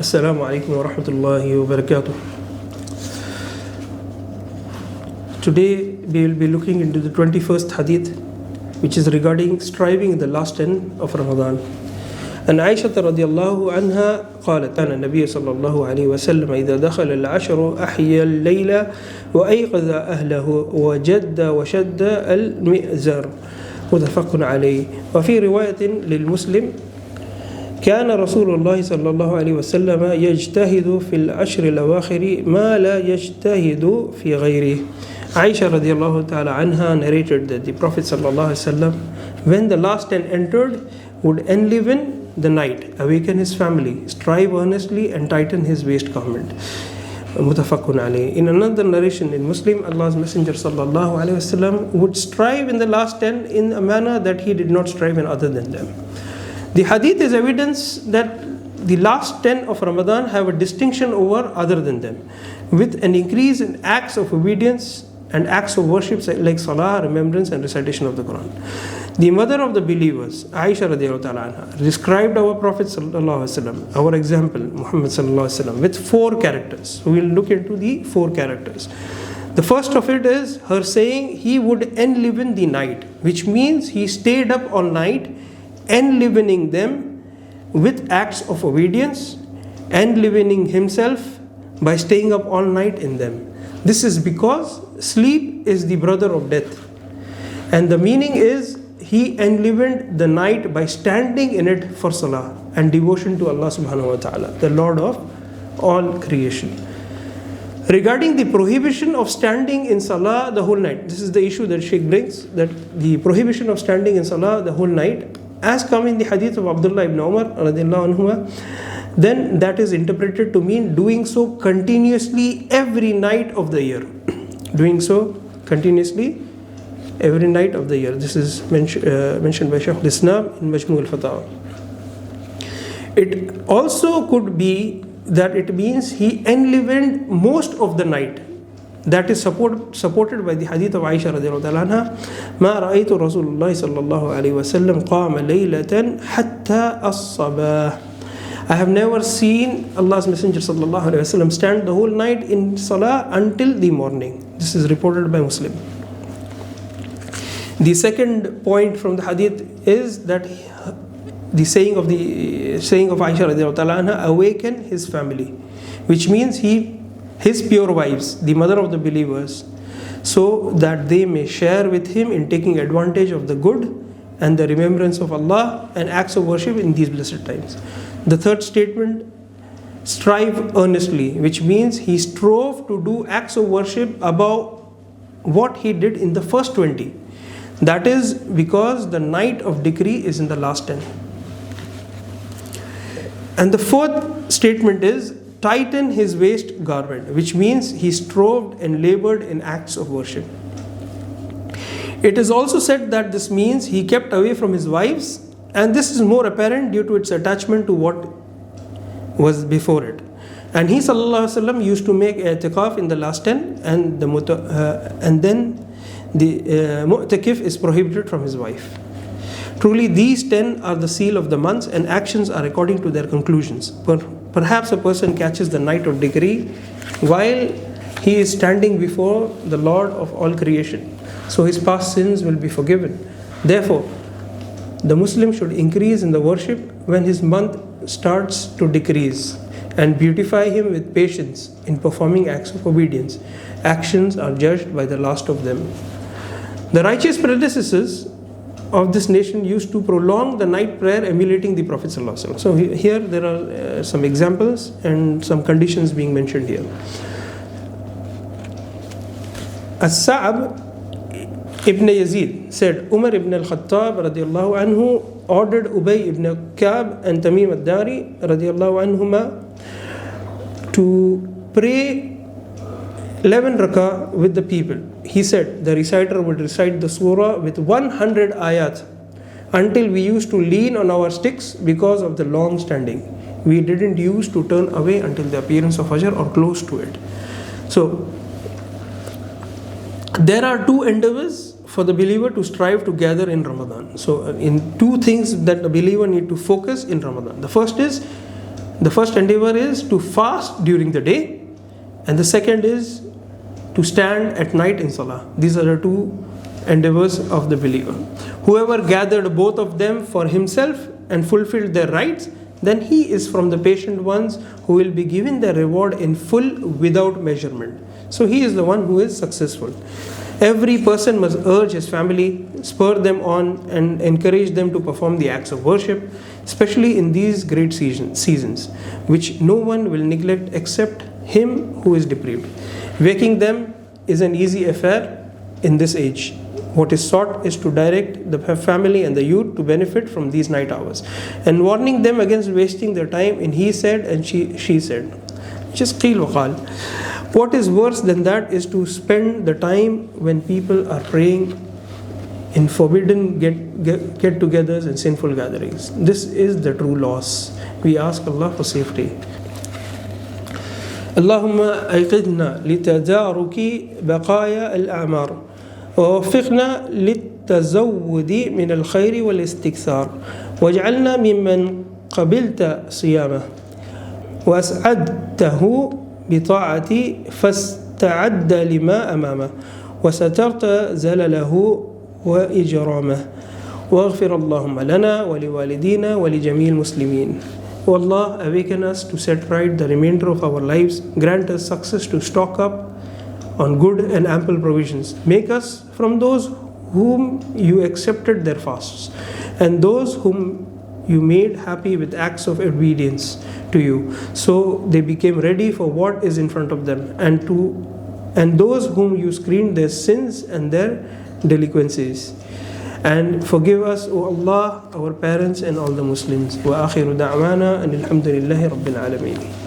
Assalamu alaikum wa rahmatullahi wa barakatuh. Today we will be looking into the 21st hadith, which is regarding striving in the last 10 of Ramadan. And Aisha radiallahu anha قالت كان النبي صلى الله عليه وسلم إذا دخل العشر أحيا الليل وأيقظ أهله وجد وشد المئزر متفق عليه. وفي رواية للمسلم كان رسول الله صلى الله عليه وسلم يجتهد في العشر الأواخر ما لا يجتهد في غيره. Aisha radiallahu ta'ala anha narrated that the Prophet sallallahu alaihi wasallam, when the last 10 entered, would enliven the night, awaken his family, strive earnestly and tighten his waist garment. Mutafakun alayh. In another narration in Muslim, Allah's Messenger sallallahu alaihi wasallam would strive in the last 10 in a manner that he did not strive in other than them. The hadith is evidence that the last 10 of Ramadan have a distinction over other than them, with an increase in acts of obedience and acts of worship like salah, remembrance and recitation of the Qur'an. The mother of the believers, Aisha radiallahu ta'ala anha, described our Prophet sallallahu alaihi wasallam, our example, Muhammad sallallahu alaihi wasallam, with 4 characters. We will look into the 4 characters. The first of it is her saying he would enliven the night, which means he stayed up all night, enlivening them with acts of obedience, enlivening himself by staying up all night in them. This is because sleep is the brother of death. And the meaning is he enlivened the night by standing in it for salah and devotion to Allah subhanahu wa ta'ala, the Lord of all creation. Regarding the prohibition of standing in salah the whole night, this is the issue that Shaykh brings, that the prohibition of standing in salah the whole night, as come in the hadith of Abdullah ibn Umar radiallahu anhuma, then that is interpreted to mean doing so continuously every night of the year. Doing so continuously every night of the year. This is mentioned by Shaykh al-Islam in Majmu' al-Fatawa. It also could be that it means he enlivened most of the night. That is supported by the hadith of Aisha radiallahu anha. ما رأيت رسول الله صلى الله عليه وسلم قام ليلة حتى الصباح. I have never seen Allah's Messenger sallallahu alaihi wasallam stand the whole night in salah until the morning. This is reported by Muslim. The second point from the hadith is that the saying of Aisha radiallahu anha, awaken his family, which means his pure wives, the mother of the believers, so that they may share with him in taking advantage of the good and the remembrance of Allah and acts of worship in these blessed times. The third statement, strive earnestly, which means he strove to do acts of worship above what he did in the first 20. That is because the night of decree is in the last 10. And the fourth statement is tighten his waist garment, which means he strove and labored in acts of worship. It is also said that this means he kept away from his wives, and this is more apparent due to its attachment to what was before it. And he sallallahu alaihi wasallam used to make i'tikaf in the last 10, and then the mu'takif is prohibited from his wife. Truly these 10 are the seal of the months, and actions are according to their conclusions. Perhaps a person catches the night of decree while he is standing before the Lord of all creation, so his past sins will be forgiven. Therefore, the Muslim should increase in the worship when his month starts to decrease, and beautify him with patience in performing acts of obedience. Actions are judged by the last of them. The righteous predecessors of this nation used to prolong the night prayer emulating the Prophet ﷺ. So here there are some examples and some conditions being mentioned here. As-Sa'ab Ibn Yazid said, Umar ibn al-Khattab radiallahu anhu ordered Ubay ibn Ka'b and Tamim al-Dari radiallahu anhuma to pray 11 rakah with the people. He said the reciter would recite the surah with 100 ayat until we used to lean on our sticks because of the long standing. We didn't use to turn away until the appearance of Fajr or close to it. So there are 2 endeavors for the believer to strive to gather in Ramadan. So in 2 things that the believer need to focus in Ramadan. The first is The first endeavor is to fast during the day, and the second is to stand at night in salah. These are the two endeavors of the believer. Whoever gathered both of them for himself and fulfilled their rights, then he is from the patient ones who will be given their reward in full without measurement. So he is the one who is successful. Every person must urge his family, spur them on, and encourage them to perform the acts of worship, especially in these great seasons, which no one will neglect except him who is deprived. Waking them is an easy affair in this age. What is sought is to direct the family and the youth to benefit from these night hours, and warning them against wasting their time in he said and she said. Just qeel wa qal. What is worse than that is to spend the time when people are praying in forbidden get-togethers and sinful gatherings. This is the true loss. We ask Allah for safety. Allahumma ayqidna litadaruki baqaya al-a'mar ووفقنا للتزود من الخير والاستكثار واجعلنا ممن قبلت صيامه وأسعدته بطاعتي فاستعد لما أمامه وسترت زلله وإجرامه واغفر اللهم لنا ولوالدينا ولجميع المسلمين. O Allah, awaken us to set right the remainder of our lives. Grant us success to stock up on good and ample provisions. Make us from those whom you accepted their fasts, and those whom you made happy with acts of obedience to you, so they became ready for what is in front of them, and those whom you screened their sins and their delinquencies. And forgive us, O Allah, our parents and all the Muslims. Wa akhiru da'wana and alhamdulillahi rabbil alameen.